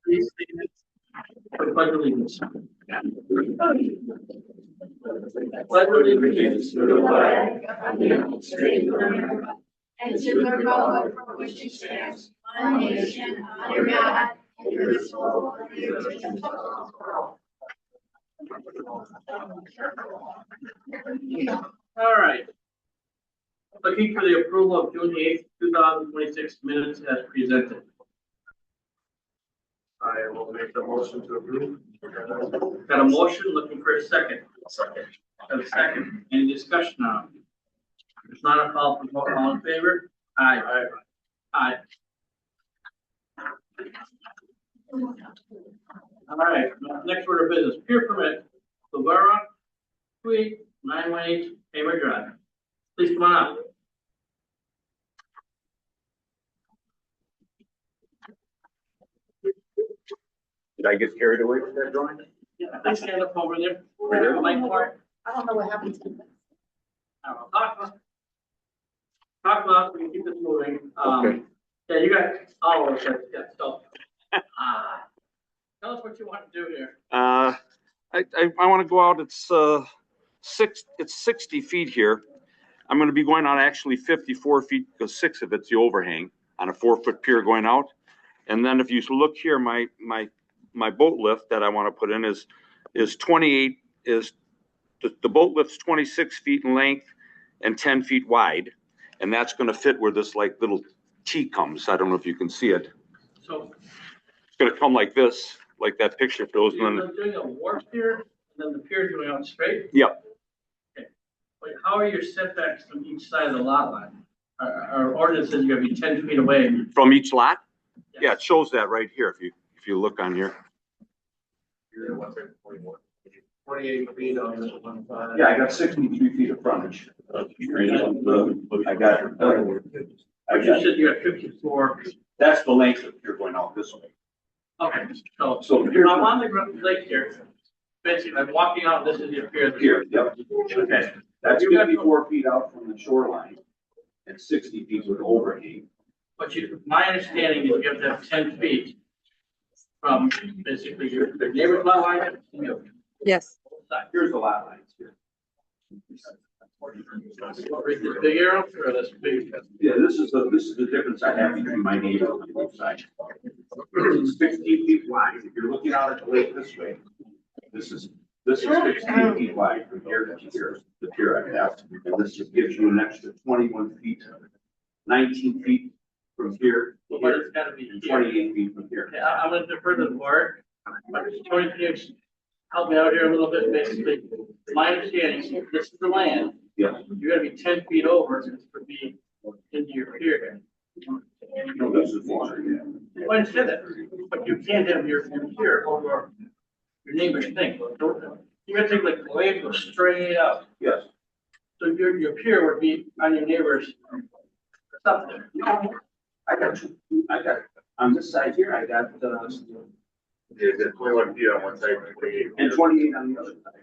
Please stand for the pledge of allegiance. Pledge of allegiance to the flag of the United States of America and to the republic for which it stands, one nation under God, indivisible, with liberty and justice for all. All right. Looking for the approval of June 8th, 2026 minutes as presented. I will make the motion to approve. Got a motion, looking for a second. Second. Got a second. Any discussion on it? If not, a call for vote. All in favor? Aye. Aye. All right. Next order of business. Pier permit. Guevara, 28918 Hamer Drive. Please come on up. Did I get carried away with that drawing? Yeah, please stand up over there. Right there. I don't know what happened to them. Talk about, we can keep this moving. Okay. Yeah, you got all of it. Yeah, so. Tell us what you want to do here. I want to go out. It's 60 feet here. I'm going to be going out actually 54 feet because 6 of it's the overhang on a 4-foot pier going out. And then if you look here, my boat lift that I want to put in is 28 is the boat lift's 26 feet in length and 10 feet wide, and that's going to fit where this like little T comes. I don't know if you can see it. So It's going to come like this, like that picture shows. you're And then, doing a warp pier, and then the pier going out straight. yep. But how are your setbacks from each side of the lot line? Our ordinance says you're gonna be 10 feet away. From each lot? Yes. Yeah, it shows that right here if you look on here. 48 feet on this one side. Yeah, I got 63 feet of frontage. I got, But you said you got 54. that's the length of you're going out this way. Okay, so So I'm here, on the lake here. Basically, I'm walking out, this is your pier. here, yep. Okay. That's 54 feet out from the shoreline and 60 feet with overhang. But my understanding is you have to have 10 feet from basically your neighbor's lot line and your Yes. side. Here's the lot lines here. Right, this big arrow or this big? Yeah, this is the difference I have between my neighbor on both sides. It's 16 feet wide. If you're looking out at the lake this way, this is 16 feet wide from here to here, the pier I have. And this just gives you an extra 21 feet, 19 feet from here, to But here, it's gotta be and here. 28 feet from here. Okay, I'm gonna defer to the board. But Tony, can you help me out here a little bit? Basically, my understanding, this is the land. Yeah. You're gonna be 10 feet over to be into your pier. No, this is water, yeah. I understand that, but you can't have your pier over your neighbor's thing. You gotta take like the land go straight up. Yes. So your pier would be on your neighbor's something. I got, on this side here, I got, Yeah, the 21 feet on one side, 28. and 28 on the other side.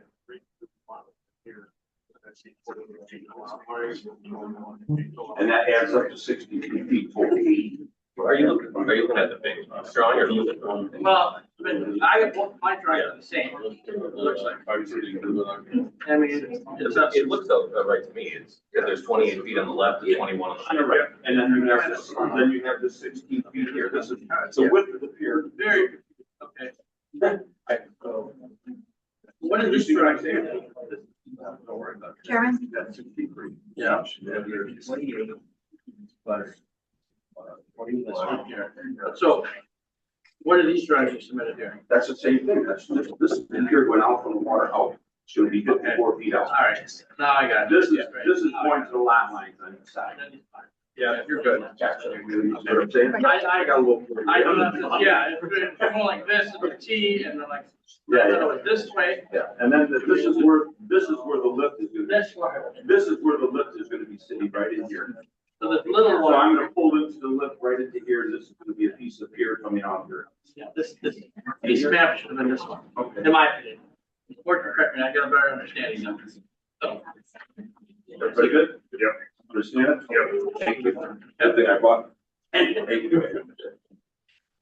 And that adds up to 63 feet total. Are you looking at the big drawing or looking at? Well, I have both my drawings the same. It looks like. I mean, It looks right to me, it's, if there's 28 feet on the left and 21 on the right. And then you have this, then you have this 16 feet here. This is the width of the pier. very, okay. What is this drawing saying? Karen? Yeah. So, what are these drawings you submitted here? That's the same thing. That's, this is the pier going out from the water out. It's gonna be 54 feet out. All right, now I got it. This is going to the lot lines on the side. Yeah, you're good. That's what I'm saying. I got a little. I don't know, yeah, it's going like this, and a T, and then like, Yeah, this way, yeah. And then this is where the lift is gonna be. this way. This is where the lift is gonna be sitting right in here. So the little So I'm one, gonna pull into the lift right into here, and this is gonna be a piece of pier coming out here. yeah, this map should have been this one, Okay. in my opinion. Work correct me, I got a better understanding now. So, Everybody good? Yep. Understand it? Yep. Thank you. That thing I bought. Thank you.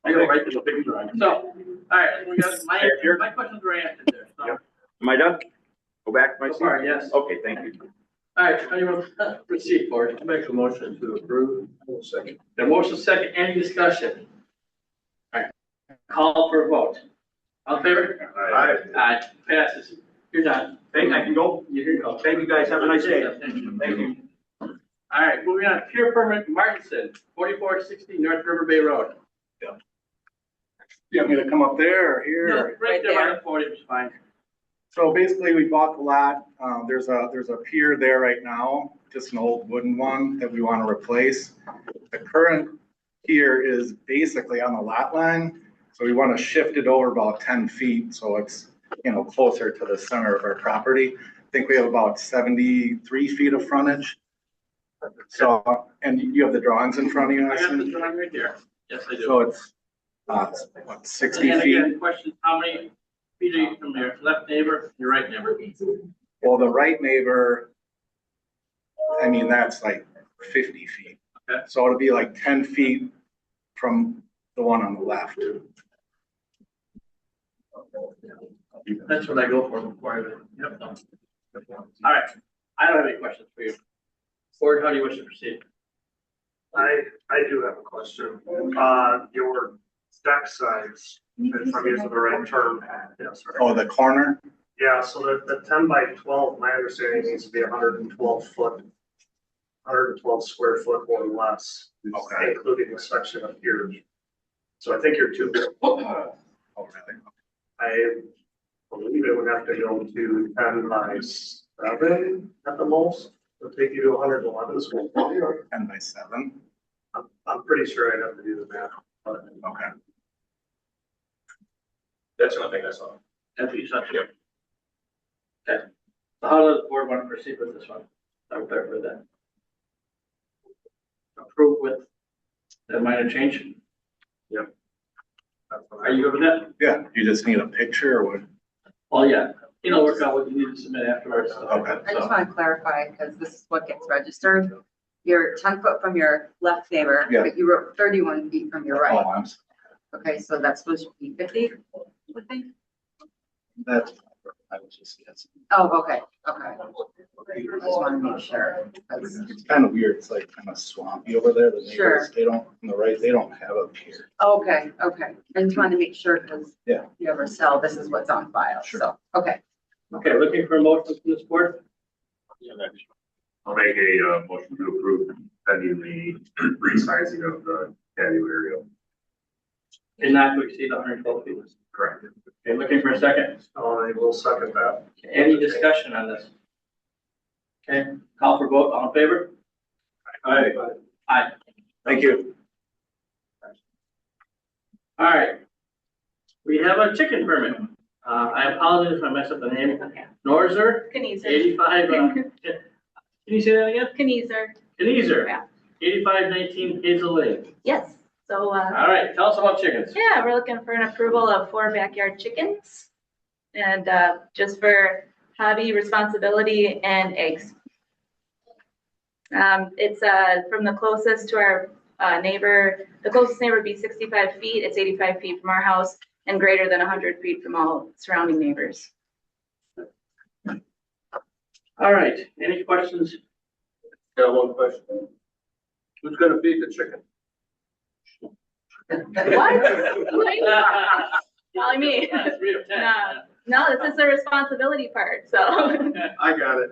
I go right to the big drawing. So, all right, we got, my questions were answered there, so. Yep. Am I done? Go back to my So seat? far, yes. Okay, thank you. All right, how do you want to proceed for it? Make a motion to approve. Second. The motion second, any discussion? All right, call for a vote. All in favor? Aye. Aye, passes. You're done. Thank, I can go? You can go. Thank you, guys. Have a nice day. Thank you. Thank you. All right, moving on, Pure Permit Martinson, 4460 North River Bay Road. You want me to come up there or here? No, right there on the podium is fine. So basically, we bought the lot. There's a pier there right now, just an old wooden one that we want to replace. The current pier is basically on the lot line, so we want to shift it over about 10 feet, so it's, closer to the center of our property. I think we have about 73 feet of frontage. So, and you have the drawings in front of you, I I got the assume? drawing right there. Yes, I do. So it's, what, 60 And feet? again, question, how many feet are you from your left neighbor, your right neighbor? Well, the right neighbor, that's like 50 feet. Okay. So it'll be like 10 feet from the one on the left. That's what I go for before I. Yep. All right, I don't have any questions for you. Board, how do you wish to proceed? I do have a question. Your deck size, if I'm using the right term. Yes, sir. Oh, the corner? Yeah, so the 10 by 12, my understanding needs to be 112 foot, 112 square foot or less, Okay. including the section up here. So I think you're too big. Oh, really? I believe it would have to go to 10 by 7 at the most. It'll take you to 111 square foot. 10 by 7? I'm pretty sure I'd have to do the math, but Okay. That's the only thing I saw. That's what you said. Yep. Okay, so how does the board want to proceed with this one? I'm clear for that. Approve with the minor change? Are you good with that? Yeah, you just need a picture or what? Oh, yeah, work out what you need to submit afterwards. Okay. I just want to clarify, because this is what gets registered. You're 10 foot from your left neighbor, Yeah. but you wrote 31 feet from your Oh, right. I'm sorry. Okay, so that's supposed to be 50, would think? That's, I was just guessing. Oh, okay. I just want to make sure. 'cause- It's kind of weird. It's like kind of swampy over there. The Sure. neighbors, they don't, on the right, they don't have a pier. Okay. I just wanted to make sure, because Yeah. if you ever sell, this is what's on file, Sure. so, okay. Okay, looking for a motion from this board? I'll make a motion to approve pending the resizing of the patio area. And not to exceed 112 feet. Correct. Okay, looking for a second. I will second that. Any discussion on this? Okay, call for vote, all in favor? Aye. Aye. Thank you. All right. We have a chicken permit. I apologize if I mess up the name. Norzer, Kneezer. 85, can you say that again? Kneezer. Kneezer, Yeah. 8519 Hazel Lane. Yes, so, All right, tell us about chickens. yeah, we're looking for an approval of 4 backyard chickens. And, just for hobby, responsibility, and eggs. It's, from the closest to our, neighbor, the closest neighbor would be 65 feet. It's 85 feet from our house and greater than 100 feet from all surrounding neighbors. All right, any questions? Got one question. Who's gonna feed the chicken? What? Telling me. 3 of 10. No, this is the responsibility part, so. I got it.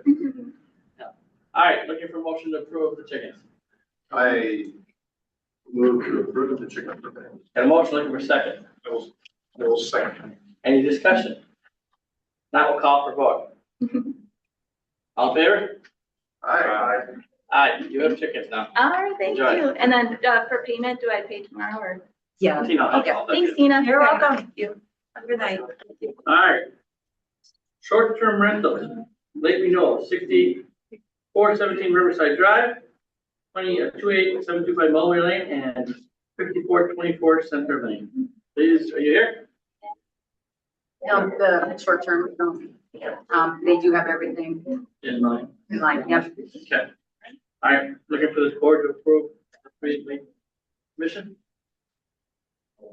All right, looking for motion to approve the chickens. I move to approve the chicken permit. Got a motion looking for second. I will second. Any discussion? Not will call for vote. All in favor? Aye. Aye, you have chickens now. All right, thank Enjoy. you. And then, for payment, do I pay tomorrow or? Yeah. Tina, Okay, I'll- thanks, Tina. You're welcome. Thank you. Have a good night. All right. Short-term rentals, Lake Renewal, 6417 Riverside Drive, 28725 Mulberry Lane, and 5424 Center Lane. Please, are you here? No, the short term, they do have everything In line. in line, yep. Okay. All right, looking for this board to approve the commission?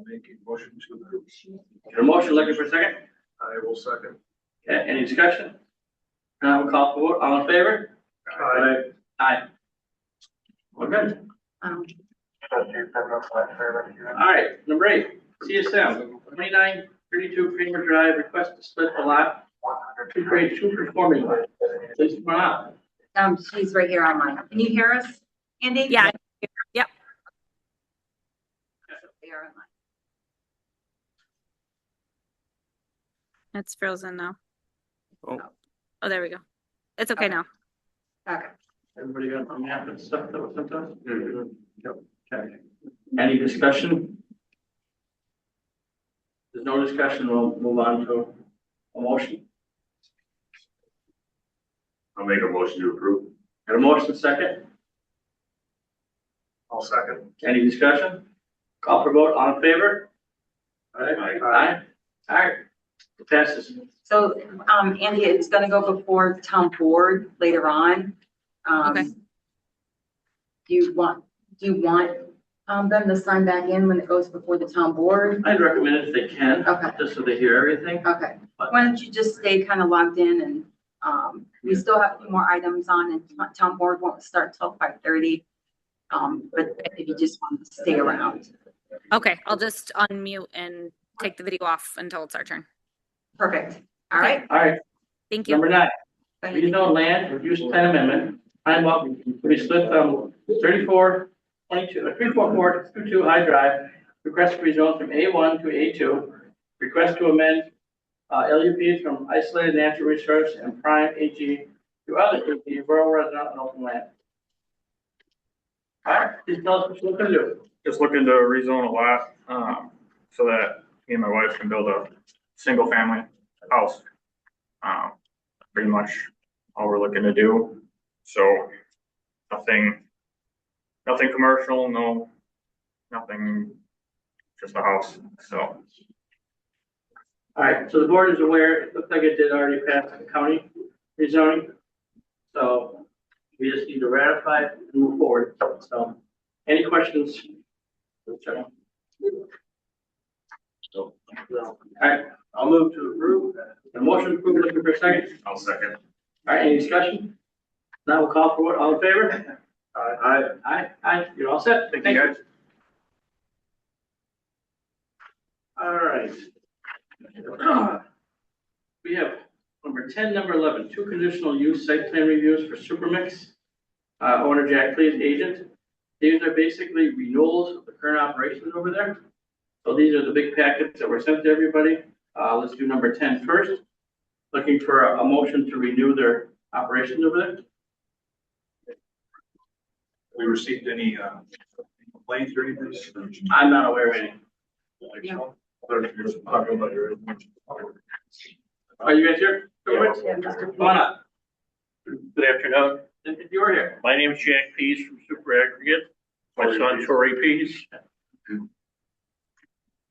make a motion to approve. Got a motion, looking for a second? I will second. Okay, any discussion? Now we'll call for vote, all in favor? Aye. Aye. We're good. Um, All right, number 8, CSM, 2932 Kramer Drive, request to split the lot, to create 2 conforming lots. Please come on up. she's right here online. Can you hear us, Andy? Yeah. Yep. They are online. It's frozen now. Oh. Oh, there we go. It's okay now. Okay. Everybody got the map and stuff that was sent to us? Yep. Okay. Any discussion? There's no discussion, we'll move on to a motion. I'll make a motion to approve. Got a motion second? I'll second. Any discussion? Call for vote, all in favor? Aye. All right. It passes. So, Andy, it's gonna go before town board later on. Okay. Do you want them to sign back in when it goes before the town board? I'd recommend it if they can, Okay. just so they hear everything. Okay, why don't you just stay kind of logged in and, we still have a few more items on and town board won't start till 5:30. But if you just want to stay around, Okay, I'll just unmute and take the video off until it's our turn. perfect. All right. All right, Thank you. number 9, Thank you. rezone land or use plan amendment. Time up, to be split from 34422 High Drive. Request to rezone from A1 to A2. Request to amend LUPs from isolated natural resource and prime AG to other AG, rural residential and open land. All right, please tell us what you're looking to do. Just looking to rezone a lot, so that me and my wife can build a single family house. Pretty much all we're looking to do. So nothing commercial, nothing, just a house, so. All right, so the board is aware, it looks like it did already pass the county rezoning. So we just need to ratify it and move forward. So any questions? All right, I'll move to approve. The motion to approve, looking for a second. I'll second. All right, any discussion? Now we'll call for what, all in favor? Aye, you're all set. Thank you, guys. All right. We have number 10, number 11, 2 conditional use site plan reviews for Supermix. Owner Jack Please, agent. These are basically renewals of the current operations over there. So these are the big packets that were sent to everybody. Let's do number 10 first. Looking for a motion to renew their operations over there. We received any complaints or anything? I'm not aware of any. Yeah. Are you guys here? Yeah, Mr. Come on up. Good afternoon. If you were here. My name is Jack Pease from Super Aggregate. My son Tori Pease.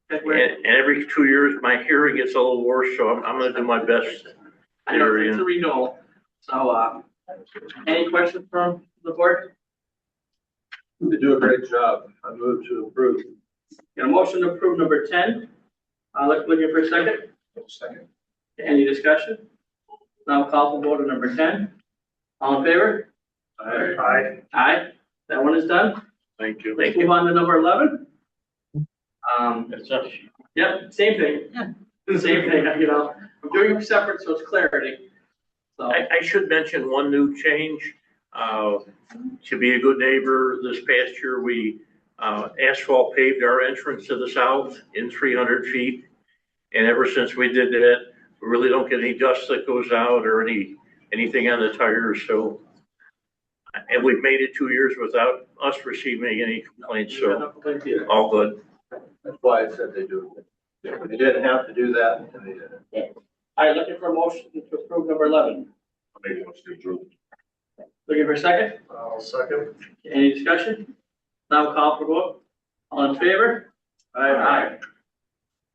And every 2 years, my hearing gets a little worse, so I'm gonna do my best. I know it's a renewal. So, any questions from the board? They do a great job. I move to approve. Got a motion to approve number 10. Looking for a second. Second. Any discussion? Now I'll call for vote on number 10. All in favor? Aye. Aye. That one is done. Thank you. Let's move on to number 11. That's us. Yep, same thing. Same thing, you know, I'm doing them separate, so it's clarity. So, I should mention one new change. To be a good neighbor, this past year, we asphalt paved our entrance to the south in 300 feet. And ever since we did that, we really don't get any dust that goes out or anything on the tires, so. And we've made it 2 years without us receiving any complaints, so all good. That's why I said they do it. They didn't have to do that, and they did it. all right, looking for a motion to approve number 11. I'll make a motion to approve. Looking for a second? I'll second. Any discussion? Now call for vote. All in favor? Aye.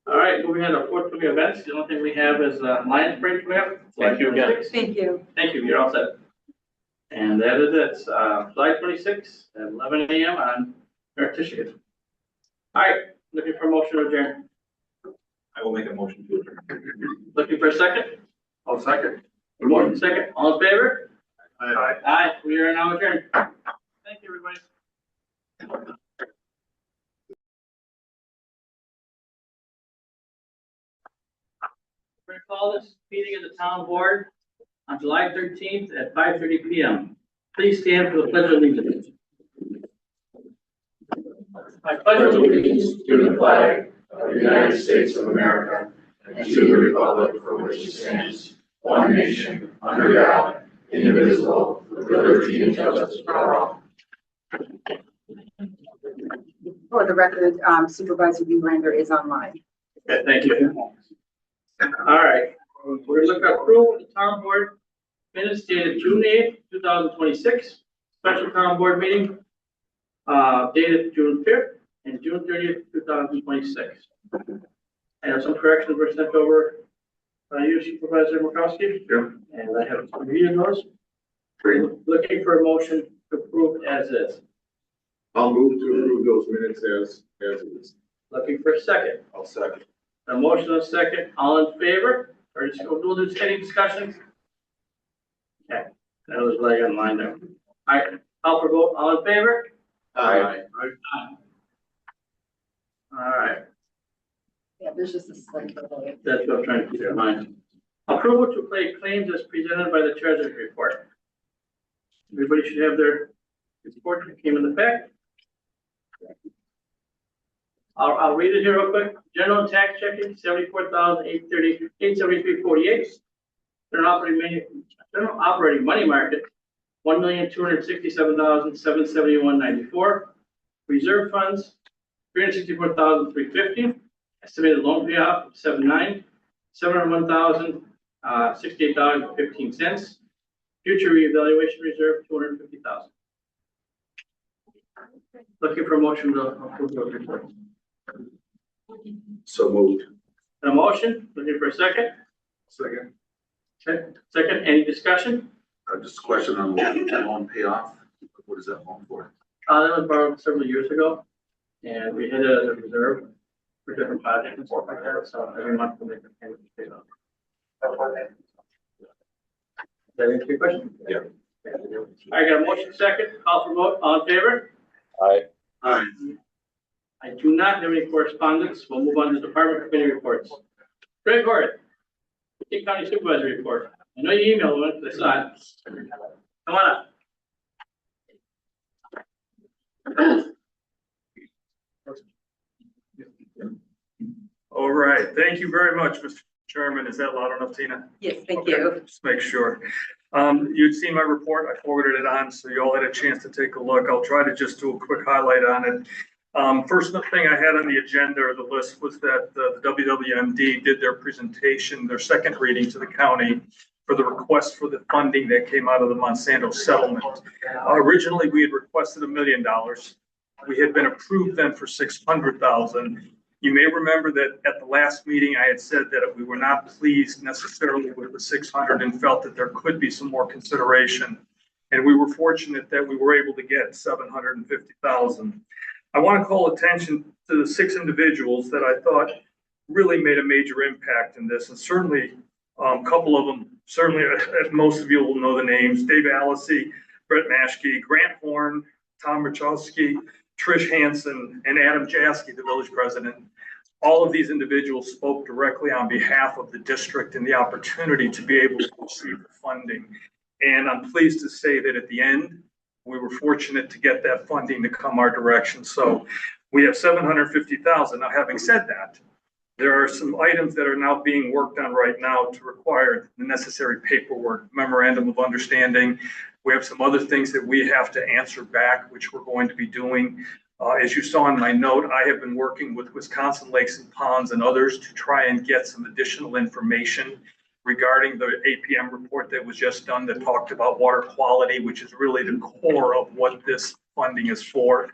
All right, moving on to forthcoming events. The only thing we have is Lions Parade coming up. Thank you again. Thank you. Thank you, you're all set. And that is it, July 26th at 11 a.m. on North Michigan. All right, Looking for a motion to adjourn. I will make a motion to adjourn. Looking for a second? I'll second. Motion second. All in favor? Aye. Aye. We are now adjourned. Thank you, everybody. We're gonna call this meeting of the town board on July 13th at 5:30 PM. Please stand for the pledge of allegiance. I pledge allegiance to the flag of the United States of America and to the republic for which it stands, one nation, under God, indivisible, with liberty and justice for all. For the record, Supervisor Viewlander is online. Okay, thank you. All right, we're gonna look at approval of the town board minutes dated June 8th, 2026, special town board meeting, dated June 5th and June 30th, 2026. And some corrections were sent over by you, Supervisor Murkowski. Yep. And I have reviewed those. Looking for a motion to approve as is. I'll move to approve those minutes as is. Looking for a second. I'll second. A motion and a second, all in favor, or just go do this, any discussion? Okay, that was laying on line there. All right, call for vote, all in favor? Aye. All right, Yeah, there's just a slight delay. that's what I'm trying to keep in mind. Approval to pay claims as presented by the treasurer's report. Everybody should have their report that came in the pack. I'll read it here real quick. General tax checking, 74,873.48. General operating money market, 1,267,771.94. Reserve funds, 364,350. Estimated loan payoff of 7.9. 701,068.15. Future reevaluation reserve, 250,000. Looking for a motion to approve those reports. So moved. A motion, looking for a second. Second. Second, any discussion? Just a question on that loan payoff. What is that loan for? That was borrowed several years ago, and we had it as a reserve for different projects and stuff like that, so every month we make a payment to pay it off. Does that answer your question? Yeah. I got a motion second, call for vote, all in favor? Aye. I do not have any correspondence, we'll move on to department committee reports. Greg Gordon, King County Supervisor report. I know you emailed one, but I saw it. Come on up. All right, thank you very much, Mr. Chairman. Is that loud enough, Tina? Yes, thank Okay, you. just make sure. You'd seen my report, I forwarded it on, so you all had a chance to take a look. I'll try to just do a quick highlight on it. First thing I had on the agenda or the list was that the WWMD did their presentation, their second reading to the county for the request for the funding that came out of the Monsanto settlement. Originally, we had requested $1 million. We had been approved then for $600,000. You may remember that at the last meeting, I had said that we were not pleased necessarily with the 600 and felt that there could be some more consideration. And we were fortunate that we were able to get 750,000. I want to call attention to the 6 individuals that I thought really made a major impact in this. And certainly a couple of them, certainly most of you will know the names: Dave Alessi, Brett Maschke, Grant Horn, Tom Rachowski, Trish Hansen, and Adam Jaski, the village president. All of these individuals spoke directly on behalf of the district and the opportunity to be able to receive the funding. And I'm pleased to say that at the end, we were fortunate to get that funding to come our direction. So we have 750,000. Now, having said that, there are some items that are now being worked on right now to require the necessary paperwork, memorandum of understanding. We have some other things that we have to answer back, which we're going to be doing. As you saw in my note, I have been working with Wisconsin Lakes and Ponds and others to try and get some additional information regarding the APM report that was just done that talked about water quality, which is really the core of what this funding is for.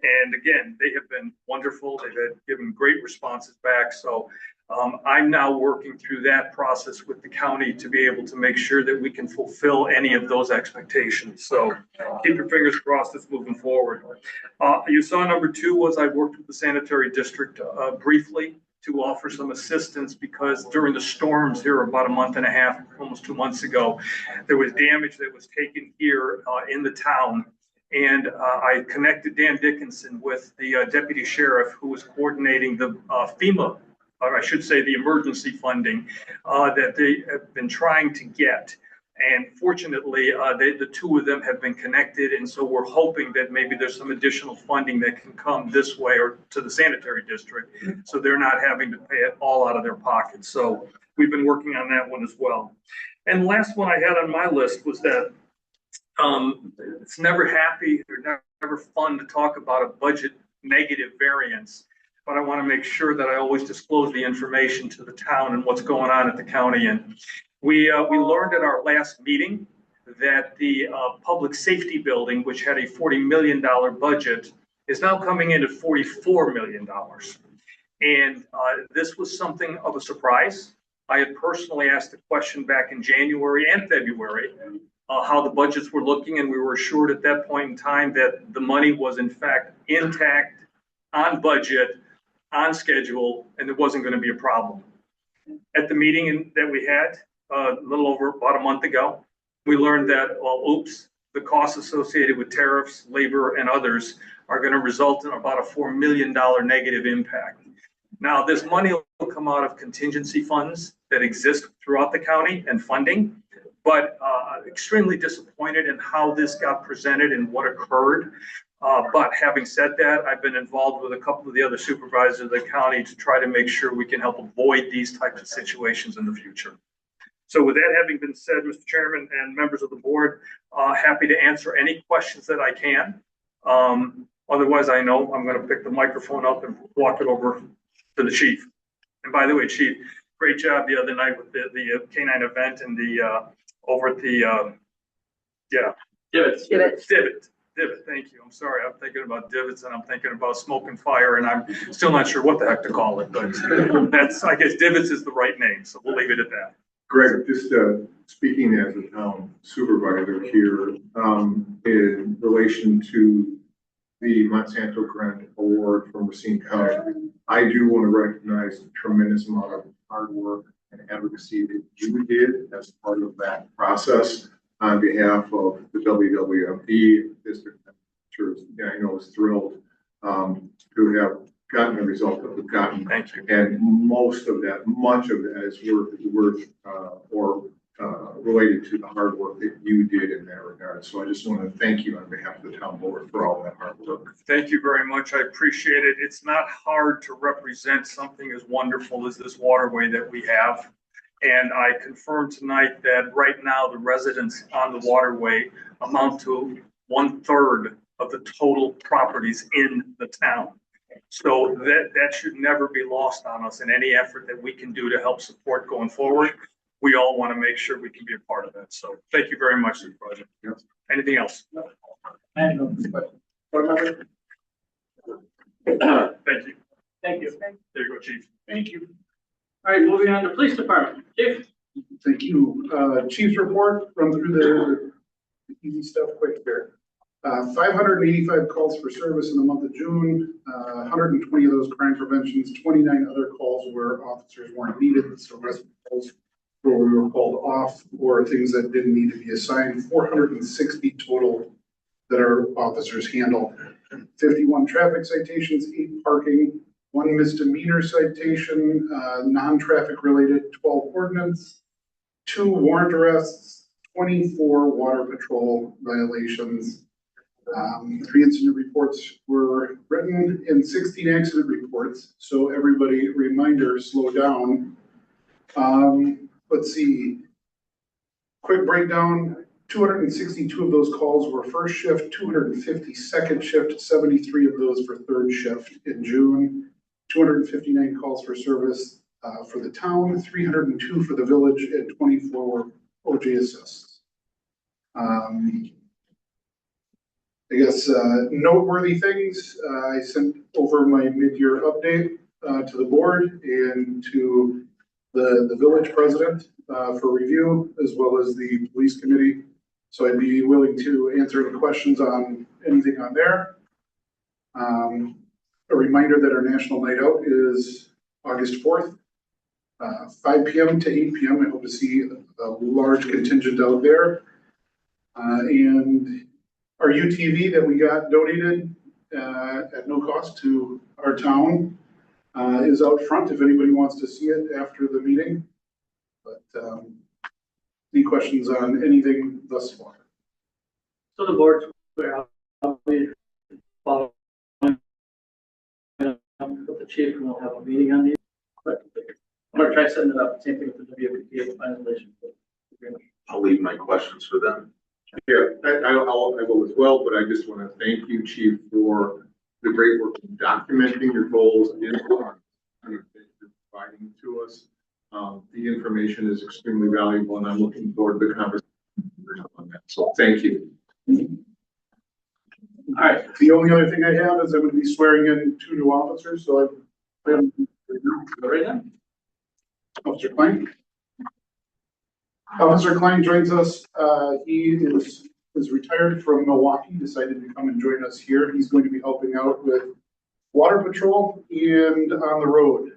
And again, they have been wonderful. They've given great responses back. So I'm now working through that process with the county to be able to make sure that we can fulfill any of those expectations. So keep your fingers crossed, it's moving forward. You saw number 2 was I worked with the sanitary district briefly to offer some assistance because during the storms here about a month and a half, almost 2 months ago, there was damage that was taken here in the town. And I connected Dan Dickinson with the deputy sheriff who was coordinating the FEMA, or I should say the emergency funding that they have been trying to get. And fortunately, the 2 of them have been connected. And so we're hoping that maybe there's some additional funding that can come this way or to the sanitary district. So they're not having to pay it all out of their pockets. So we've been working on that one as well. And the last one I had on my list was that it's never happy or never fun to talk about a budget negative variance, but I want to make sure that I always disclose the information to the town and what's going on at the county. And we learned at our last meeting that the public safety building, which had a $40 million budget, is now coming in at $44 million. And this was something of a surprise. I had personally asked the question back in January and February how the budgets were looking, and we were assured at that point in time that the money was in fact intact, on budget, on schedule, and there wasn't going to be a problem. At the meeting that we had a little over about a month ago, we learned that, well, oops, the costs associated with tariffs, labor, and others are going to result in about a $4 million negative impact. Now, this money will come out of contingency funds that exist throughout the county and funding, but extremely disappointed in how this got presented and what occurred. But having said that, I've been involved with a couple of the other supervisors of the county to try to make sure we can help avoid these types of situations in the future. So with that having been said, Mr. Chairman and members of the board, happy to answer any questions that I can. Otherwise, I know I'm going to pick the microphone up and walk it over to the chief. And by the way, Chief, great job the other night with the canine event and the over at the Divot, thank you. I'm sorry, I'm thinking about divots and I'm thinking about smoke and fire, and I'm still not sure what the heck to call it, but that's, I guess divots is the right name, so we'll leave it at that. Greg, just speaking as a town supervisor here, in relation to the Monsanto Grant Award from Racine County, I do want to recognize the tremendous amount of hard work and advocacy that you did as part of that process on behalf of the WWMD district. I know is thrilled to have gotten the result that we've gotten. Thank you. And much of that is related to the hard work that you did in that regard. So I just want to thank you on behalf of the town board for all that hard work. Thank you very much. I appreciate it. It's not hard to represent something as wonderful as this waterway that we have. And I confirm tonight that right now the residents on the waterway amount to 1/3 of the total properties in the town. So that should never be lost on us in any effort that we can do to help support going forward. We all want to make sure we can be a part of that. So thank you very much, Supervisor. Yes. Anything else? I have no question. Thank you. Thank you. There you go, Chief. Thank you. All right, moving on to police department. Chief? Thank you. Chief's report, run through the easy stuff quick here. 585 calls for service in the month of June, 120 of those crime preventions, 29 other calls where officers weren't needed, so rest calls where we were called off or things that didn't need to be assigned, 460 total that our officers handled. 51 traffic citations, 8 parking, 1 misdemeanor citation, non-traffic related, 12 ordinance, 2 warrant arrests, 24 water patrol violations. 3 incident reports were written and 16 accident reports. So everybody, reminder, slow down. Let's see. Quick breakdown. 262 of those calls were first shift, 250 second shift, 73 of those for third shift in June. 259 calls for service for the town, 302 for the village, and 24 were OJ assists. I guess noteworthy things, I sent over my mid-year update. to the board and to the village president for review, as well as the police committee. So I'd be willing to answer any questions on anything on there. A reminder that our National Night Out is August 4th, 5 p.m. to 8 p.m. I hope to see a large contingent out there. And our UTV that we got donated at no cost to our town is out front if anybody wants to see it after the meeting. But any questions on anything thus far? So the board's clear. I'll be following with the chief, and we'll have a meeting on these. But I'm gonna try setting it up, same thing with the WPA finalization. I'll leave my questions for them. Yeah, I will as well, but I just want to thank you, Chief, for the great work in documenting your goals and providing to us. The information is extremely valuable, and I'm looking forward to the conversation on that. So thank you. All right. The only other thing I have is I'm going to be swearing in 2 new officers, so I'm Right now? Officer Klein. Officer Klein joins us. He is retired from Milwaukee, decided to come and join us here. He's going to be helping out with water patrol and on the road.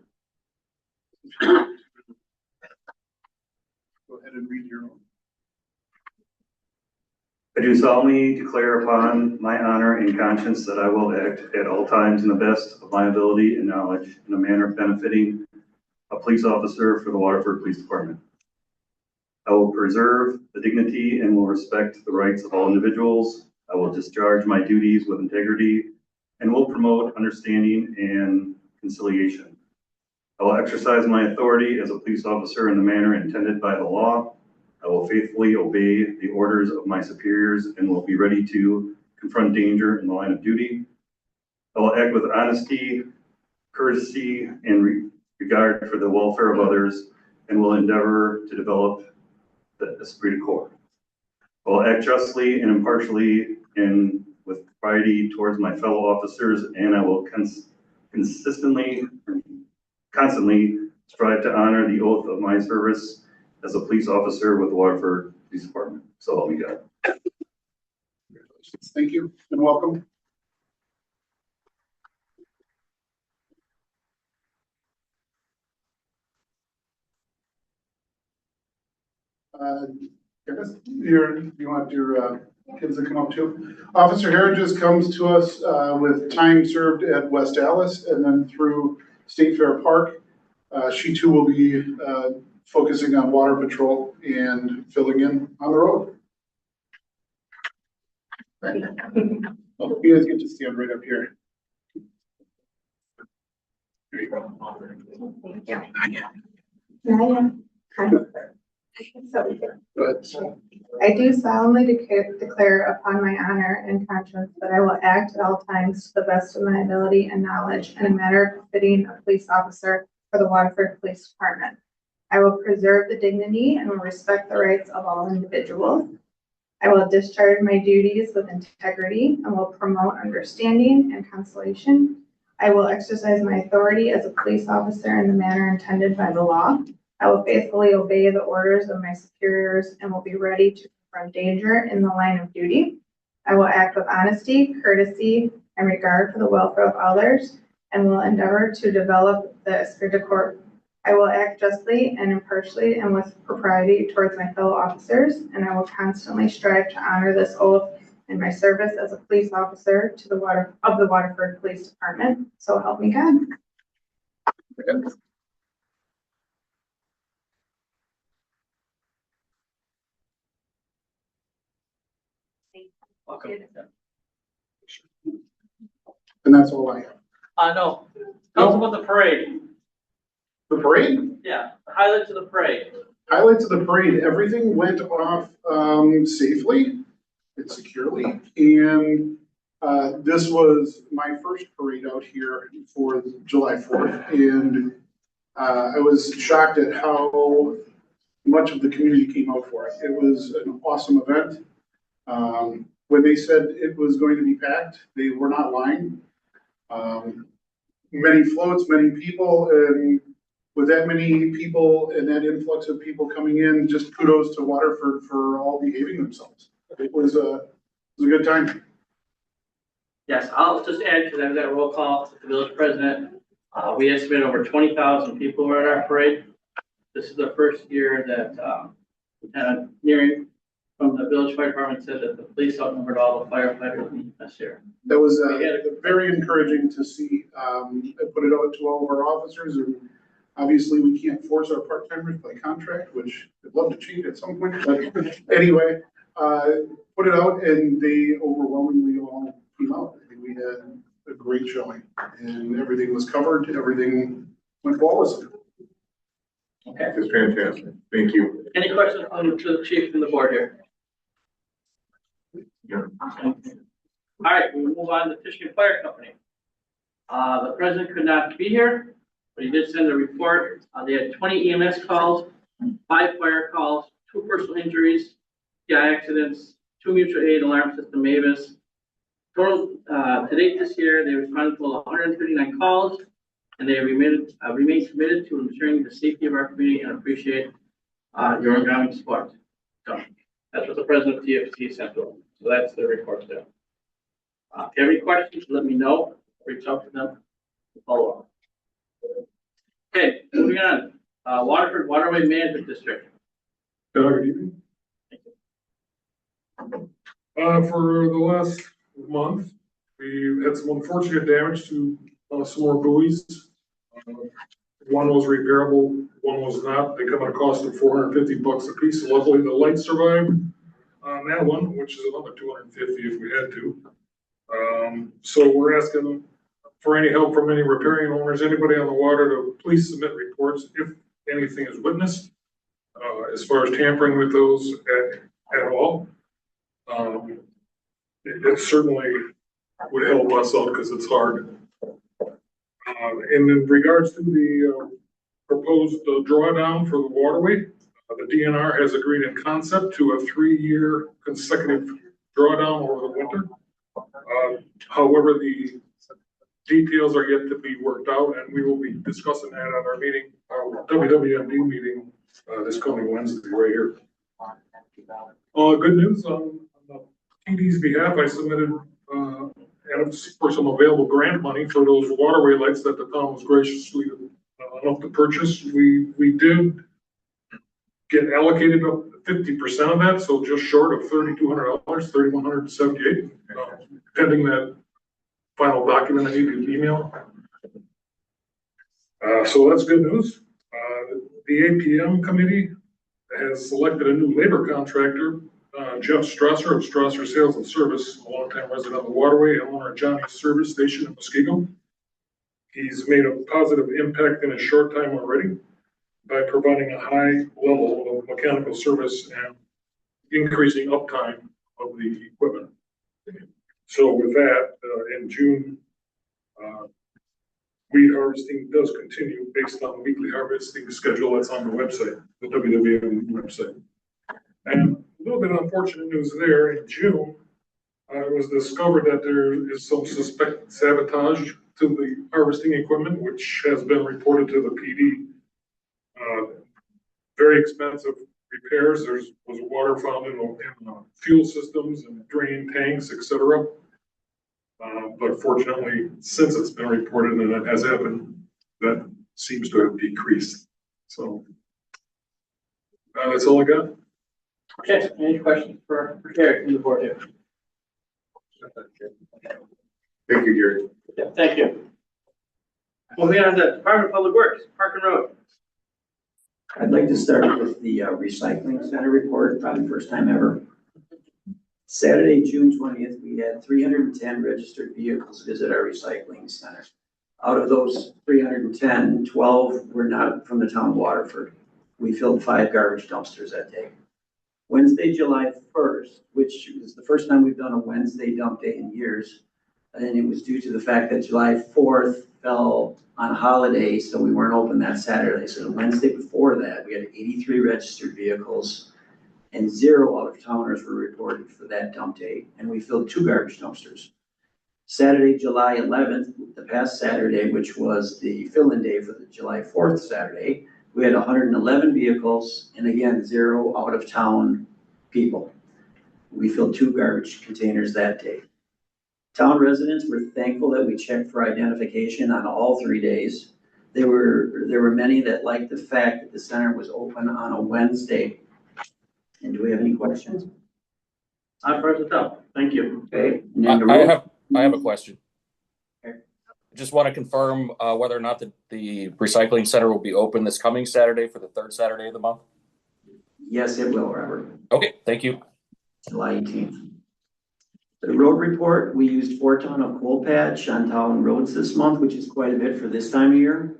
Go ahead and read your own. I do solemnly declare upon my honor and conscience that I will act at all times in the best of my ability and knowledge in a manner befitting a police officer for the Waterford Police Department. I will preserve the dignity and will respect the rights of all individuals. I will discharge my duties with integrity and will promote understanding and conciliation. I will exercise my authority as a police officer in the manner intended by the law. I will faithfully obey the orders of my superiors and will be ready to confront danger in the line of duty. I will act with honesty, courtesy, and regard for the welfare of others, and will endeavor to develop the esprit de corps. I will act justly and impartially and with propriety towards my fellow officers, and I will constantly strive to honor the oath of my service as a police officer with the Waterford Police Department. So help me God. Thank you and welcome. You want your kids to come up too? Officer Herridges comes to us with time served at West Allis and then through State Fair Park. She too will be focusing on water patrol and filling in on the road. You guys get to stand right up here. There you go. Thank you. I do solemnly declare upon my honor and conscience that I will act at all times to the best of my ability and knowledge in a manner befitting a police officer for the Waterford Police Department. I will preserve the dignity and will respect the rights of all individuals. I will discharge my duties with integrity and will promote understanding and conciliation. I will exercise my authority as a police officer in the manner intended by the law. I will faithfully obey the orders of my superiors and will be ready to confront danger in the line of duty. I will act with honesty, courtesy, and regard for the welfare of others, and will endeavor to develop the esprit de corps. I will act justly and impartially and with propriety towards my fellow officers, and I will constantly strive to honor this oath in my service as a police officer to the Waterford Police Department. So help me God. Welcome. And that's all I have. No. Tell us about the parade. The parade? Yeah, the highlights of the parade. Highlights of the parade, everything went off safely and securely. And this was my first parade out here for July 4th. And I was shocked at how much of the community came out for it. It was an awesome event. When they said it was going to be packed, they were not lying. many floats, many people, and with that many people and that influx of people coming in, just kudos to Waterford for all behaving themselves. It was a good time. Yes, I'll just add, because I was at a roll call with the village president. We estimate over 20,000 people were at our parade. This is the first year that, Lieutenant Nearing from the village fire department said that the police outnumbered all the firefighters this year. That was very encouraging to see. I put it out to all of our officers, and obviously we can't force our part-timers by contract, which I'd love to cheat at some point, but anyway, put it out and they overwhelmingly all came out. I think we had a great showing and everything was covered, everything went flawlessly. Okay. It's fantastic. Thank you. Any questions on the chief and the board here? Yeah. All right, we'll move on to Fishkill Fire Company. The president could not be here, but he did send a report. They had 20 EMS calls, 5 fire calls, 2 personal injuries, accidents, 2 mutual aid alarm system Mavis. Total, to date this year, they responded to 139 calls, and they remain committed to ensuring the safety of our community and appreciate your ongoing support. So that's what the president of TFC sent to them. So that's the report there. If you have any questions, let me know. Reach out to them. Follow up. Okay, moving on. Waterford Waterway Management District. Good evening. For the last month, we had some unfortunate damage to some more buoys. One was repairable, one was not. They come at a cost of $450 a piece. Luckily, the lights survived on that one, which is another $250 if we had to. So we're asking for any help from any riparian owners, anybody on the water, to please submit reports if anything is witnessed, as far as tampering with those at all. It certainly would help us out because it's hard. And in regards to the proposed drawdown for the waterway, the DNR has agreed in concept to a 3-year consecutive drawdown over the winter. However, the details are yet to be worked out, and we will be discussing that at our meeting, our WWMD meeting, this coming Wednesday right here. Good news on the TD's behalf, I submitted for some available grant money for those waterway lights that the town was graciously enough to purchase. We did get allocated up 50% of that, so just short of $3,200, $3,178, pending that final document I need to email. So that's good news. The APM committee has selected a new labor contractor, Jeff Strasser of Strasser Sales and Service, a longtime resident of the waterway and owner of Johnny's Service Station in Muskego. He's made a positive impact in a short time already by providing a high level of mechanical service and increasing uptime of the equipment. So with that, in June, weed harvesting does continue based on the weekly harvesting schedule that's on the website, the WWM website. And a little bit of unfortunate news there. In June, it was discovered that there is some suspected sabotage to the harvesting equipment, which has been reported to the PD. Very expensive repairs. There was water found in fuel systems and drain tanks, etc. But fortunately, since it's been reported and it has happened, that seems to have decreased. So that's all I got. Okay, any questions for Gary from the board here? Thank you, Gary. Yeah, thank you. Moving on to Department of Public Works, Park and Road. I'd like to start with the recycling center report, probably first time ever. Saturday, June 20th, we had 310 registered vehicles visit our recycling center. Out of those 310, 12 were not from the town of Waterford. We filled 5 garbage dumpsters that day. Wednesday, July 1st, which is the first time we've done a Wednesday dump day in years. And it was due to the fact that July 4th fell on a holiday, so we weren't open that Saturday. So the Wednesday before that, we had 83 registered vehicles and 0 out-of-towners were reported for that dump day. And we filled 2 garbage dumpsters. Saturday, July 11th, the past Saturday, which was the fill-in day for the July 4th Saturday, we had 111 vehicles and again, 0 out-of-town people. We filled 2 garbage containers that day. Town residents were thankful that we checked for identification on all 3 days. There were many that liked the fact that the center was open on a Wednesday. And do we have any questions? I'm present up. Thank you. Okay. And then the road- I have a question. Okay. Just want to confirm whether or not the recycling center will be open this coming Saturday for the 3rd Saturday of the month. Yes, it will, Robert. Okay, thank you. July 18th. The road report, we used 4 ton of coal patch on town roads this month, which is quite a bit for this time of year.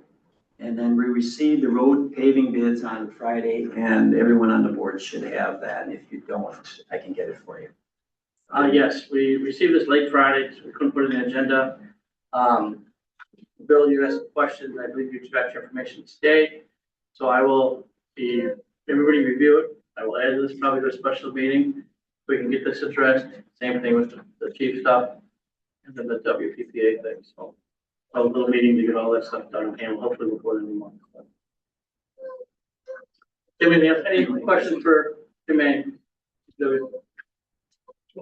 And then we received the road paving bids on Friday, and everyone on the board should have that. And if you don't, I can get it for you. Yes, we received this late Friday, so we couldn't put it in the agenda. Bill, you asked questions. I believe you expect your information today. So I will be, everybody review it. I will add this probably to a special meeting. We can get this addressed. Same thing with the chief stuff and then the WPPA thing. So a little meeting to get all that stuff done and hopefully before the new month. Jimmy, any questions for Jermaine?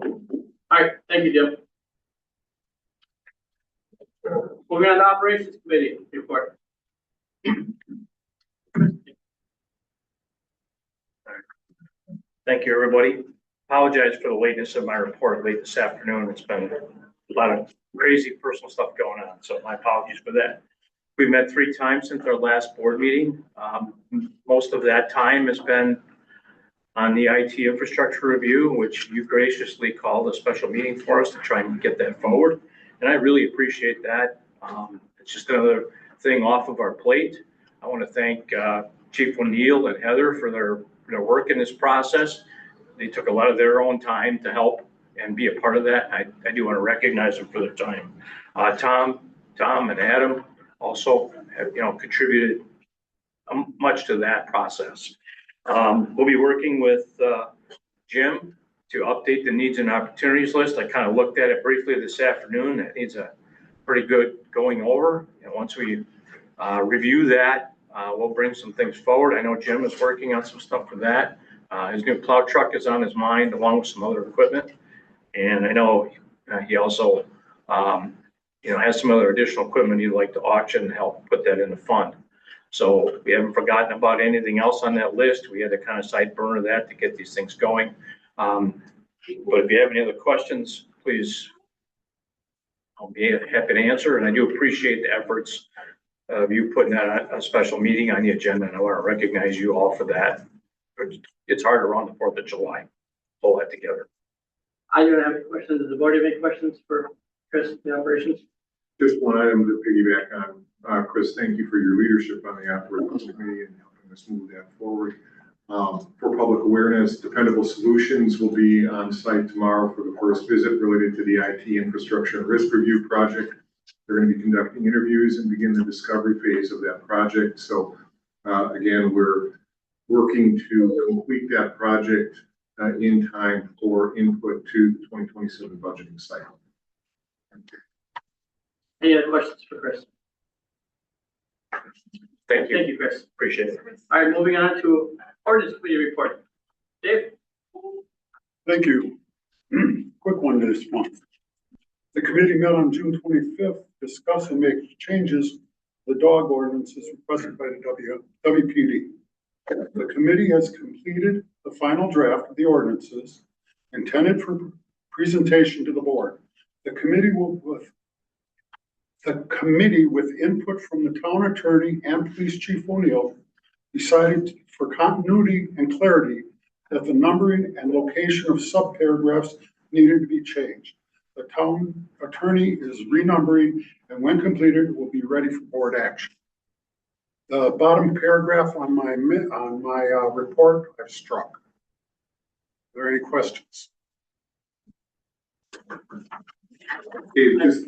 All right, thank you, Jim. Moving on to operations committee report. Thank you, everybody. Apologize for the lateness of my report late this afternoon. It's been a lot of crazy personal stuff going on, so my apologies for that. We've met 3 times since our last board meeting. Most of that time has been on the IT infrastructure review, which you graciously called a special meeting for us to try and get that forward. And I really appreciate that. It's just another thing off of our plate. I want to thank Chief O'Neill and Heather for their work in this process. They took a lot of their own time to help and be a part of that. I do want to recognize them for their time. Tom and Adam also have, contributed much to that process. We'll be working with Jim to update the needs and opportunities list. I kind of looked at it briefly this afternoon. That needs a pretty good going over. And once we review that, we'll bring some things forward. I know Jim is working on some stuff for that. His new plow truck is on his mind along with some other equipment. And I know he also, has some other additional equipment he'd like to auction and help put that in the fund. So we haven't forgotten about anything else on that list. We had to kind of side burner that to get these things going. But if you have any other questions, please, I'll be happy to answer. And I do appreciate the efforts of you putting that a special meeting on the agenda. And I want to recognize you all for that. It's hard around the 4th of July. Pull that together. I don't have any questions. Does the board have any questions for Chris, the operations? Just one item to piggyback on, Chris, thank you for your leadership on the operations committee and helping us move that forward. For public awareness, Dependable Solutions will be on site tomorrow for the first visit related to the IT infrastructure and risk review project. They're going to be conducting interviews and begin the discovery phase of that project. So again, we're working to complete that project in time for input to the 2027 budgeting cycle. Any other questions for Chris? Thank you. Thank you, Chris. Appreciate it. All right, moving on to ordinance committee report. Dave? Thank you. Quick one this month. The committee met on June 25th, discuss and make changes to the dog ordinances requested by the WPD. The committee has completed the final draft of the ordinances intended for presentation to the board. The committee with input from the town attorney and police chief O'Neill decided for continuity and clarity that the numbering and location of subparagraphs needed to be changed. The town attorney is renumbering, and when completed, will be ready for board action. The bottom paragraph on my report I've struck. Are there any questions? Dave, just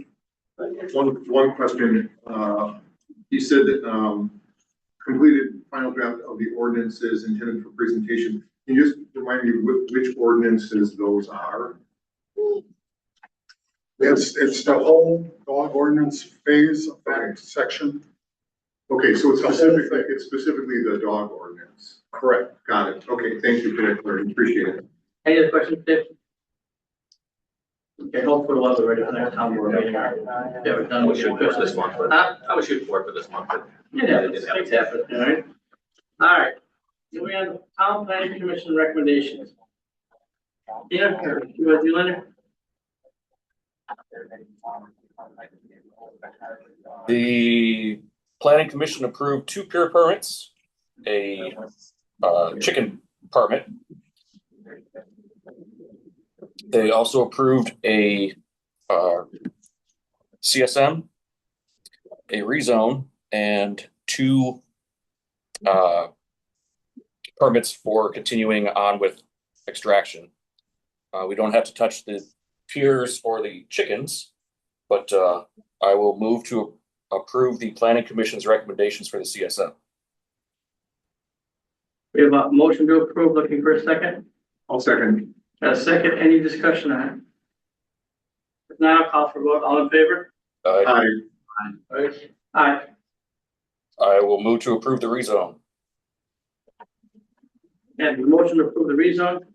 one question. You said that completed final draft of the ordinances intended for presentation. Can you just remind me which ordinances those are? It's the whole dog ordinance phase of that section. Okay, so it's specifically the dog ordinance. Correct. Got it. Okay, thank you for that, clarity. Appreciate it. Any other questions, Dave? Okay, hopefully we'll have it ready for the next town board meeting. Yeah, we're I done. was shooting for this month, but I was shooting for it for this month, but Yeah, things happen, all right? All right, so we have town planning commission recommendations. Yeah, you want to do, Leonard? The planning commission approved 2 pier permits, a chicken permit. They also approved a CSM, a rezone, and 2 permits for continuing on with extraction. We don't have to touch the piers or the chickens, but I will move to approve the planning commission's recommendations for the CSM. We have a motion to approve, looking for a second. I'll second. A second, any discussion on it? If not, I'll call for vote, all in favor? Aye. Aye. I will move to approve the rezone. And the motion to approve the rezone,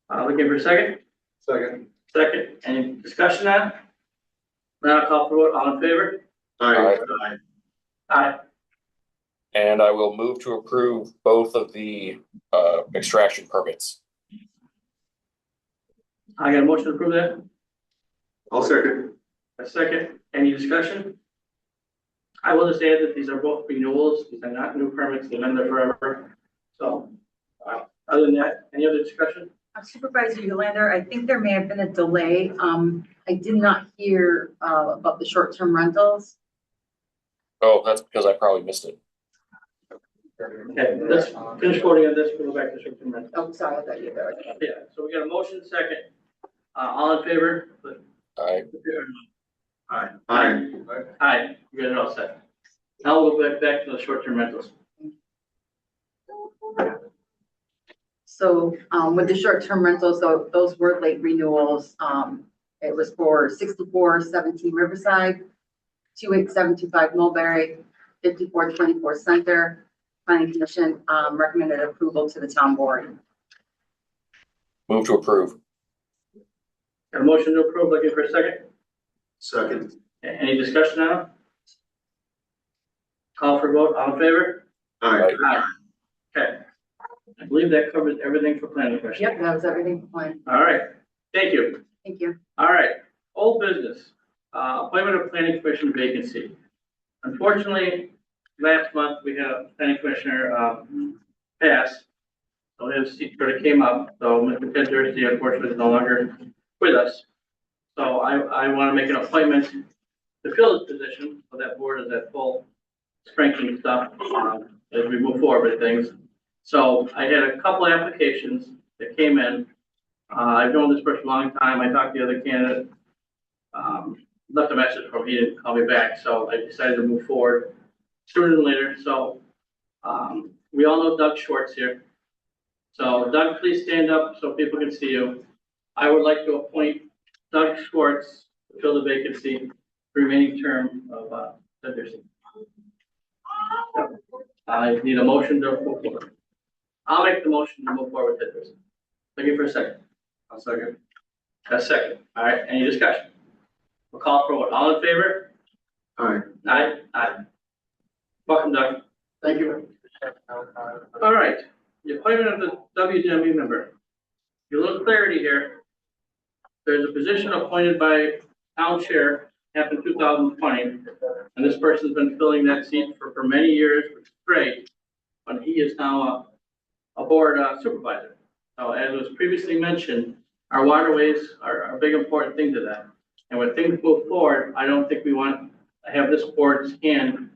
looking for a second? Second. Second, any discussion on it? Now I'll call for vote, all in favor? Aye. Aye. And I will move to approve both of the extraction permits. I got a motion to approve that? I'll second. A second, any discussion? I will just add that these are both renewals, these are not new permits, they've been there forever. So, other than that, any other discussion? Supervisor Yolander, I think there may have been a delay. I did not hear about the short-term rentals. Oh, that's because I probably missed it. Okay, let's finish voting on this, we'll go back to short-term rental. Oh, sorry, I thought you were. Yeah, so we got a motion, second. All in favor? Aye. Aye. Aye. Aye, we got it all set. Now we'll go back to the short-term rentals. So with the short-term rentals, so those were late renewals. It was for 6417 Riverside, 28725 Mulberry, 5424 Center. Planning Commission recommended approval to the town board. Move to approve. Got a motion to approve, looking for a second? Second. Any discussion on it? Call for vote, all in favor? Aye. Aye. Okay. I believe that covers everything for planning commission. Yep, that was everything. Fine. All right, thank you. Thank you. All right, old business, appointment of planning commission vacancy. Unfortunately, last month we had a planning commissioner pass. So his seat sort of came up, so Mr. Ted Dursey unfortunately is no longer with us. So I want to make an appointment to fill this position, so that board is at full strength and stuff as we move forward with things. So I had a couple applications that came in. I've known this person a long time. I talked to the other candidate, left a message for him. He didn't call me back, so I decided to move forward sooner than later. So we all know Doug Schwartz here. So Doug, please stand up so people can see you. I would like to appoint Doug Schwartz to fill the vacancy, remaining term of Ted Dursey. I need a motion to move forward. I'll make the motion to move forward with Ted Dursey. Looking for a second. I'll second. A second. All right, any discussion? We'll call for what? All in favor? Aye. Aye. Aye. Welcome, Doug. Thank you. All right, the appointment of the WDME member. A little clarity here. There's a position appointed by town chair, happened 2020, and this person's been filling that seat for many years, which is great, but he is now a board supervisor. So as was previously mentioned, our waterways are a big important thing to that. And when things move forward, I don't think we want to have this board's hand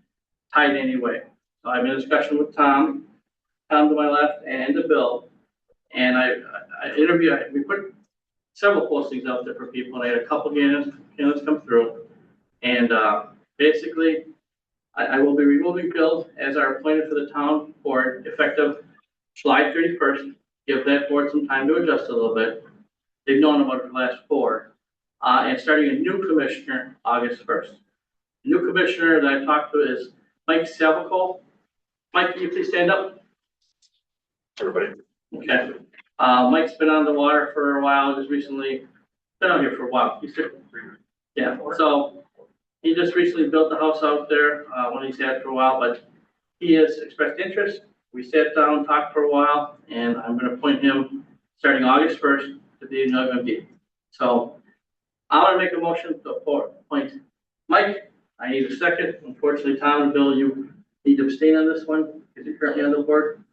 tied anyway. So I'm in discussion with Tom to my left, and to Bill. And I interviewed, we put several postings out there for people, and I had a couple candidates come through. And basically, I will be removing Bill as our appointed for the town board effective July 31st. Give that board some time to adjust a little bit. They've known about it for the last 4. and starting a new commissioner August 1st. The new commissioner that I talked to is Mike Savico. Mike, can you please stand up? Everybody. Okay. Mike's been on the water for a while, just recently, been out here for a while. Yeah, so he just recently built the house out there, when he's had for a while, but he has expressed interest. We sat down, talked for a while, and I'm gonna appoint him starting August 1st to be an OMD. So I'm gonna make a motion to appoint Mike. I need a second. Unfortunately, Tom and Bill, you need to abstain on this one because you're currently on the board.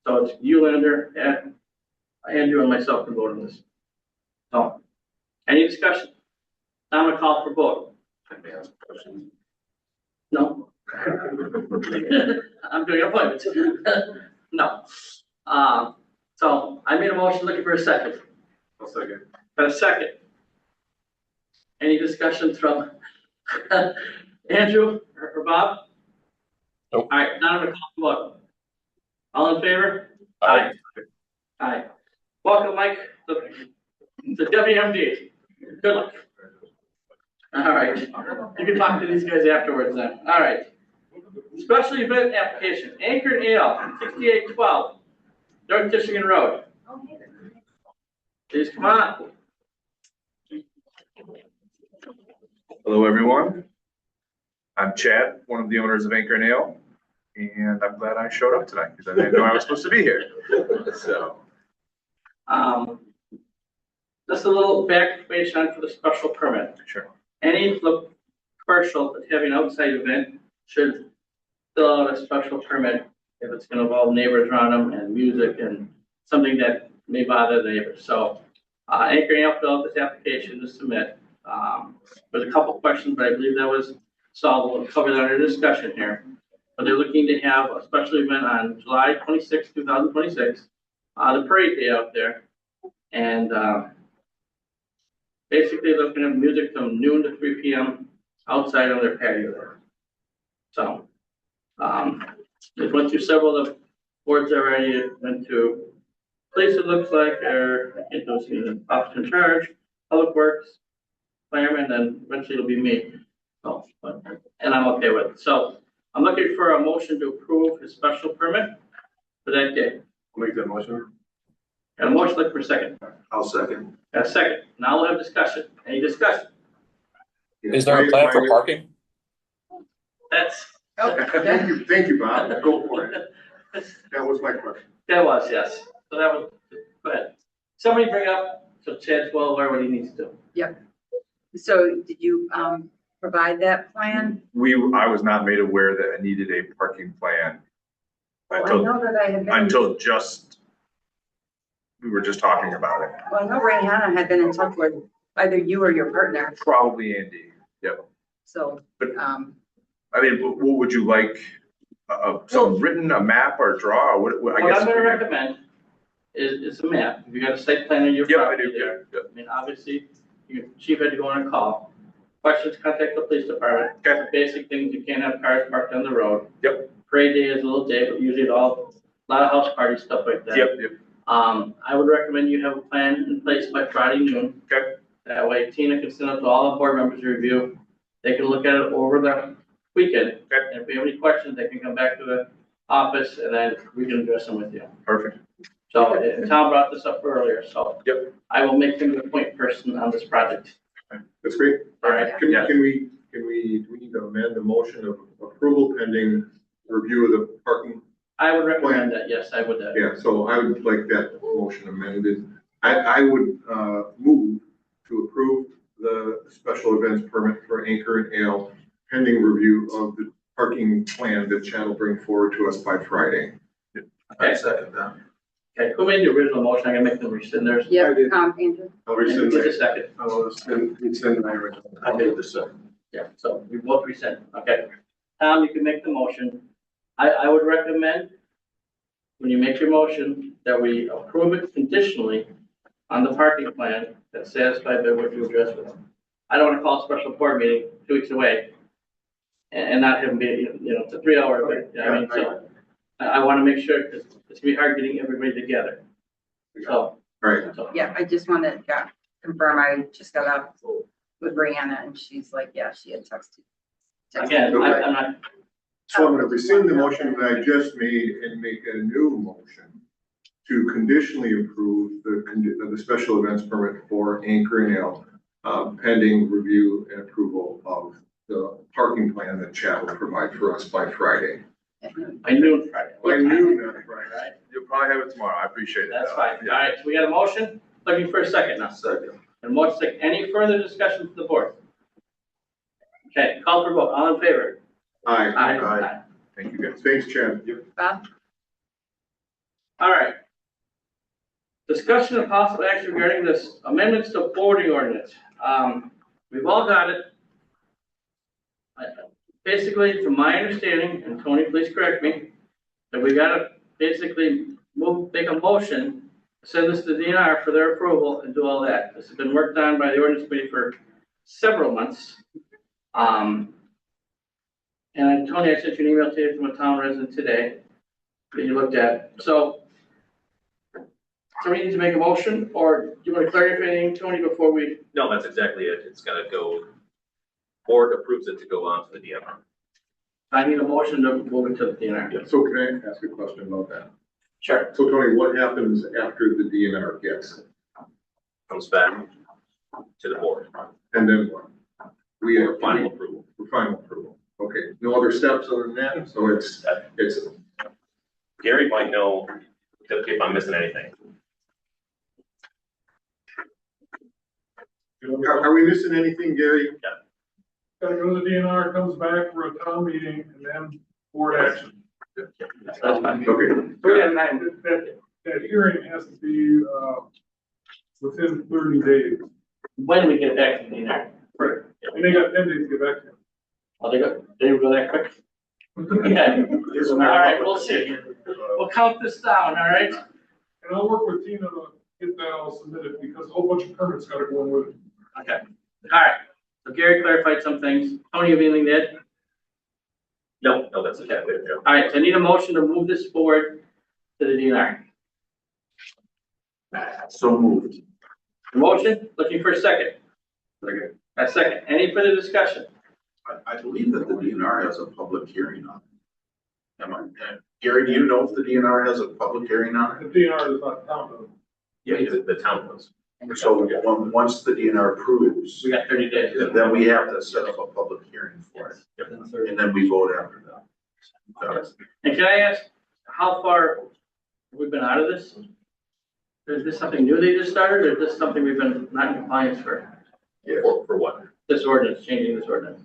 So it's you, Lander, and Andrew and myself can vote on this. So, any discussion? Now I'm gonna call for vote. No? I'm doing appointments. No. So I made a motion looking for a second. I'll second. Got a second. Any discussions from Andrew or Bob? Nope. All right, now I'm gonna call for vote. All in favor? Aye. Aye. Welcome, Mike, to WMD. Good luck. All right, you can talk to these guys afterwards then. All right. Special event application, Anchor and Ale, 6812, North Michigan Road. Please come on. Hello, everyone. I'm Chad, one of the owners of Anchor and Ale, and I'm glad I showed up tonight because I didn't know I was supposed to be here. So, Just a little back information for the special permit. sure. Any commercial that's having an outside event should fill out a special permit if it's gonna involve neighbors around them and music and something that may bother the neighbors. So, Anchor and Ale filled out this application to submit. There's a couple questions, but I believe that was solved. We'll cover that in our discussion here. But they're looking to have a special event on July 26, 2026, the parade day out there. And, basically looking at music from noon to 3 p.m. outside on their patio there. So, they went through several of the boards already, went to police, it looks like, or I can't those see the officer in charge, public works, fireman, then eventually it'll be me. So, and I'm okay with it. So I'm looking for a motion to approve his special permit for that day. I'll make that motion. And a motion looking for a second. I'll second. A second. Now we'll have discussion. Any discussion? Is there a plan for parking? That's. Thank you, Bob. Go for it. That was my question. That was, yes. So that was, go ahead. Somebody bring up, so Chad's well aware what he needs to do. Yep. So did you, provide that plan? I was not made aware that I needed a parking plan Well, I know that I had been. until we were just talking about it. Well, I know Rayhana had been in touch with either you or your partner, Probably Andy. Yep. so, But I mean, what would you like? Something written, a map or a draw? What I What guess. I'm gonna recommend is a map. If you got a site plan on your Yep, I property do. there. Yep. I mean, obviously, your chief had to go on a call. Questions, contact the police department. Okay. Basic things, you can't have cars parked on the road. Yep. Parade day is a little day, but usually a lot of house parties, stuff like that. Yep. I would recommend you have a plan in place by Friday noon. Okay. That way Tina can send it to all the board members to review. They can look at it over the weekend. Okay. And if we have any questions, they can come back to the office and then we can address them with you. Perfect. So Tom brought this up earlier, so. Yep. I will make him the point person on this project. That's great. All right. Can we, do we need to amend the motion of approval pending review of the parking? I would recommend that, yes, I would. Yeah, so I would like that motion amended. I would, move to approve the special events permit for Anchor and Ale pending review of the parking plan that Chad will bring forward to us by Friday. Okay. Second that. Okay, who made the original motion? I can make them rescind theirs. yeah, I did. Andrew. I'll And rescind just a my, second. I'll rescind my original. I made the second. Yeah, so we both rescind, okay. Tom, you can make the motion. I would recommend, when you make your motion, that we approve it conditionally on the parking plan that's satisfied by what you addressed with them. I don't want to call a special board meeting 2 weeks away and not have them be, it's a 3-hour event. I mean, so I want to make sure, because it's gonna be hard getting everybody together. So. Right. so- Yeah, I just wanted, yeah, confirm, I just got up with Brianna and she's like, yeah, she had texted. Again, I'm not, So I'm gonna rescind the motion that I just made and make a new motion to conditionally approve the special events permit for Anchor and Ale, pending review and approval of the parking plan that Chad will provide for us by Friday. I knew it Friday. By noon on Friday. Right, You'll probably have it tomorrow. I appreciate it. that's fine. All right, so we got a motion, looking for a second now. Second. And motion second, any further discussion from the board? Okay, call for vote, all in favor? Aye. Aye. Thank you, guys. Thanks, Chad. Bob? All right. Discussion of possible action regarding this amendments to boarding ordinance. We've all got it. Basically, from my understanding, and Tony, please correct me, that we gotta basically make a motion, send this to DNR for their approval and do all that. This has been worked on by the ordinance committee for several months. And Tony, I sent you an email today from a town resident today that you looked at. So somebody needs to make a motion, or do you want to clarify anything, Tony, before we? No, that's exactly it. It's gonna go, board approves it to go on to the DNR. I need a motion to move it to the DNR. So can I ask a question about that? Sure. So Tony, what happens after the DNR gets it? Comes back to the board And then what? We for have final approval. For final approval. Okay, no other steps other than that? So it's, Gary might know if I'm missing anything. are we missing anything, Gary? Gotta go to the DNR, comes back for a town meeting and then board action. That's fine. Okay. We have time. That hearing has to be, within 30 days. When we get back to the DNR. Right. And they got 10 days to get back to you. Oh, they go that quick? Okay. All right, we'll see. We'll count this down, all right? And I'll work with Tina to get that all submitted because a whole bunch of permits gotta go in with it. Okay. All right. So Gary clarified some things. Tony, you have anything to add? No, that's exactly it, Joe. All right, so I need a motion to move this forward to the DNR. So moved. Motion, looking for a second. Okay. A second. Any further discussion? I believe that the DNR has a public hearing on it. Gary, do you know if the DNR has a public hearing on it? The DNR is not town. Yeah, the town was. So once the DNR approves, We got 30 days. then we have to set up a public hearing for it. And then we vote after that. And can I ask, how far have we been out of this? Is this something new they just started, or is this something we've been not in compliance for? For what? This ordinance, changing this ordinance?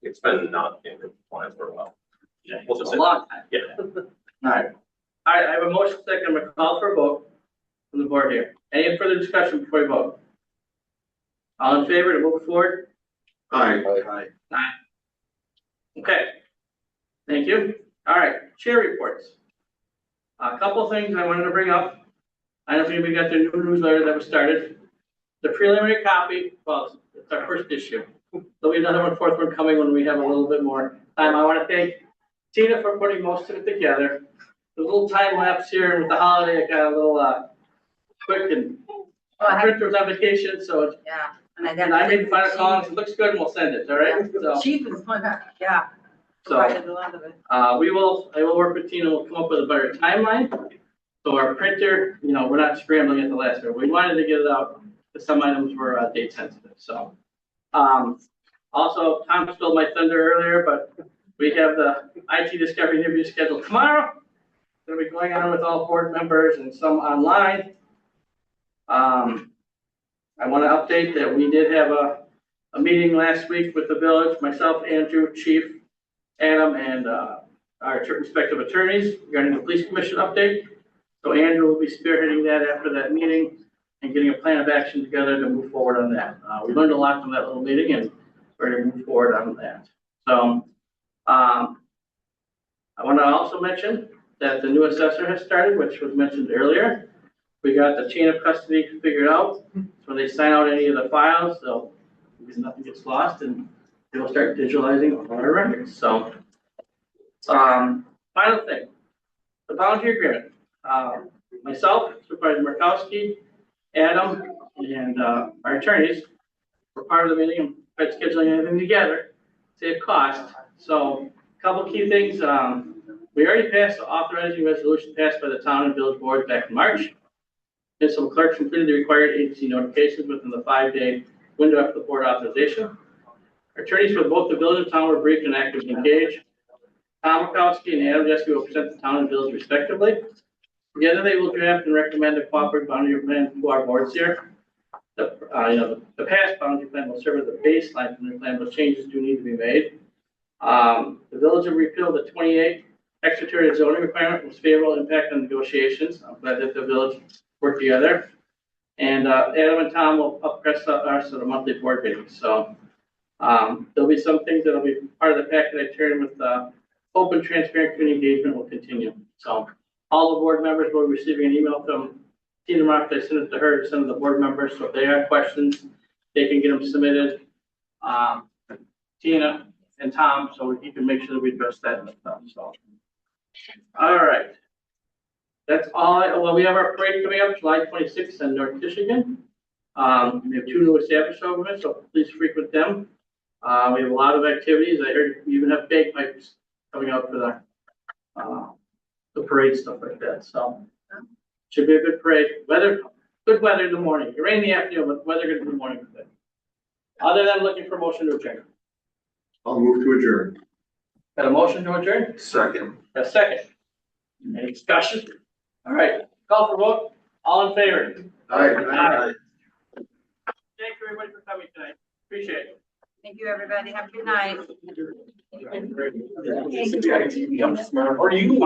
It's been not in compliance for a while. Yeah, We'll just a say- long time. Yeah. All right. All right, I have a motion second. I'm gonna call for a vote from the board here. Any further discussion before we vote? All in favor to move forward? Aye. Aye. Okay. Thank you. All right, chair reports. A couple of things I wanted to bring up. I don't know if anybody got their new newsletter that was started. The preliminary copy, well, it's our first issue. There'll be another fourth one coming when we have a little bit more time. I want to thank Tina for putting most of it together. There's a little time lapse here with the holiday. I got a little quick and printer was on vacation, so Yeah. and I made the final call and it looks good and we'll send it, all right? So, Chief is one that, yeah. so Provided a lot of it. I will work with Tina. We'll come up with a better timeline. So our printer, we're not scrambling at the last minute. We wanted to get it out because some items were date sensitive, so. Also, Tom stole my thunder earlier, but we have the IT Discovery interview scheduled tomorrow. Gonna be going on with all board members and some online. I want to update that we did have a meeting last week with the village, myself, Andrew, Chief, Adam, and our respective attorneys regarding the police commission update. So Andrew will be spearheading that after that meeting and getting a plan of action together to move forward on that. We learned a lot from that little meeting and we're going to move forward on that. So I want to also mention that the new assessor has started, which was mentioned earlier. We got the chain of custody figured out. So when they sign out any of the files, nothing gets lost and they'll start digitalizing all our records. So final thing, the volunteer agreement. Myself, Supervisor Markowski, Adam and, our attorneys were part of the meeting and tried scheduling everything together, save cost. So a couple key things, we already passed the authorizing resolution passed by the town and village board back in March. Municipal clerk completed the required agency notifications within the 5-day window after the board authorization. Our attorneys for both the village and town were briefed and actively engaged. Tom Mikowski and Adam Jeske will present the town and village respectively. Together, they will draft and recommend a cooperative boundary plan to our boards here. The past boundary plan will serve as a baseline for the plan, but changes do need to be made. The village will repeal the 28 extraterritorial zoning requirement with favorable impact on negotiations. I'm glad that the village worked together. And Adam and Tom will press us at a monthly board meeting. So there'll be some things that'll be part of the packet I turn with open, transparent community engagement will continue. So all the board members will be receiving an email from Tina Mock. I sent it to her to send to the board members. So if they have questions, they can get them submitted. Tina and Tom, so we can make sure that we address that and stuff. So, all right. That's all. Well, we have our parade coming up July 26th in North Michigan. We have 2 new established over it, so please frequent them. We have a lot of activities. I heard we even have bagpipes coming out for the parade, stuff like that. So should be a good parade. Good weather in the morning. It rained in the afternoon, but weather good in the morning. Other than looking for motion to adjourn. I'll move to adjourn. Got a motion to adjourn? Second. A second. Any discussion? All right, call for vote. All in favor? Aye. Thank you, everybody, for coming tonight. Appreciate it. Thank you, everybody. Have a good night. Or you.